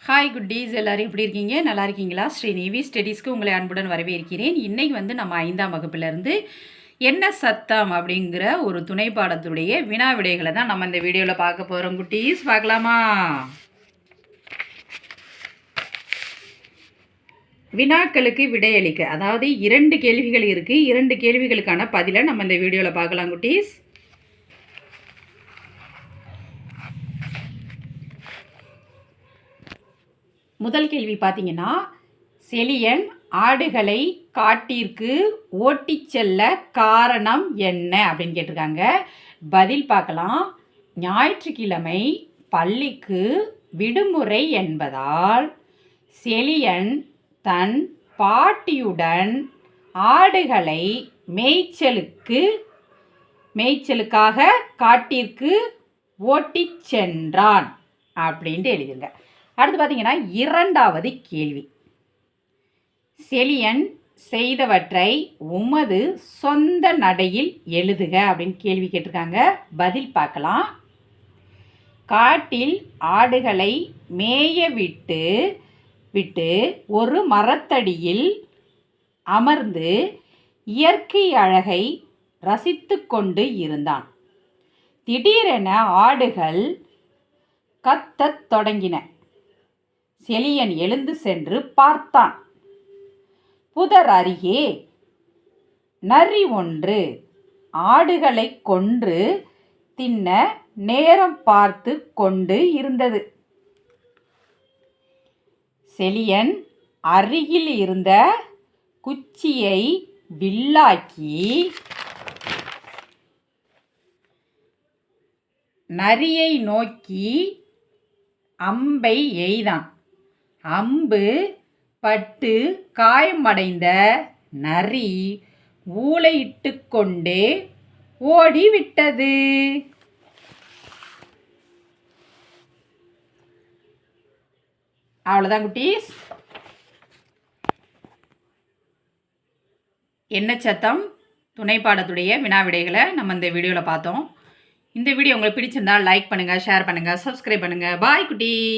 Hi குட்டீஸ், எல்லாரும் எப்படி இருக்கீங்க? நல்லா இருக்கீங்களா? ஸ்ரீநிவி ஸ்டடீஸ்க்கு உங்களை அன்புடன் வரவேற்கிறேன். இன்னைக்கு நம்ம 5ஆம் வகுப்பிலிருந்து என்ன சத்தம் அப்படிங்கிற ஒரு துணை பாடத்துடைய வினா விடைகளை தான் நம்ம இந்த வீடியோவில் பார்க்க போகிறோம். குட்டீஸ், பார்க்கலாமா? வினாக்களுக்கு விடையளிக்க, அதாவது 2 கேள்விகள் இருக்குது. 2 கேள்விகளுக்கான பதிலை நம்ம இந்த வீடியோவில் பார்க்கலாம் குட்டீஸ். முதல் கேள்வி பார்த்தீங்கன்னா, செலியன் ஆடுகளை காட்டிற்கு ஓட்டிச் செல்ல காரணம் என்ன அப்படின்னு கேட்டிருக்காங்க. பதில் பார்க்கலாம். ஞாயிற்றுக்கிழமை பள்ளிக்கு விடுமுறை என்பதால் செலியன் தன் பாட்டியுடன் ஆடுகளை மேய்ச்சலுக்காக காட்டிற்கு ஓட்டிச் சென்றான் அப்படின்ட்டு எழுதிருங்க. அடுத்து பார்த்தீங்கன்னா, 2வது கேள்வி, செலியன் செய்தவற்றை உமது சொந்த நடையில் எழுதுக அப்படின்னு கேள்வி கேட்டிருக்காங்க. பதில் பார்க்கலாம். காட்டில் ஆடுகளை மேய விட்டு ஒரு மரத்தடியில் அமர்ந்து இயற்கை அழகை ரசித்து கொண்டு இருந்தான். திடீரென ஆடுகள் கத்தத் தொடங்கின. செலியன் எழுந்து சென்று பார்த்தான். புதர் அருகே நரி ஒன்று ஆடுகளை கொன்று தின்ன நேரம் பார்த்து கொண்டு இருந்தது. செலியன் அருகில் இருந்த குச்சியை வில்லாக்கி நரியை நோக்கி அம்பை எய்தான். அம்பு பட்டு காயமடைந்த நரி ஊளையிட்டு கொண்டே ஓடிவிட்டது. அவ்வளோதான் குட்டீஸ். என்ன சத்தம் துணை பாடத்துடைய வினாவிடைகளை நம்ம இந்த வீடியோவில் பார்த்தோம். இந்த வீடியோ உங்களுக்கு பிடிச்சிருந்தா லைக் பண்ணுங்கள், ஷேர் பண்ணுங்கள், சப்ஸ்கிரைப் பண்ணுங்கள். பாய் குட்டீஸ்.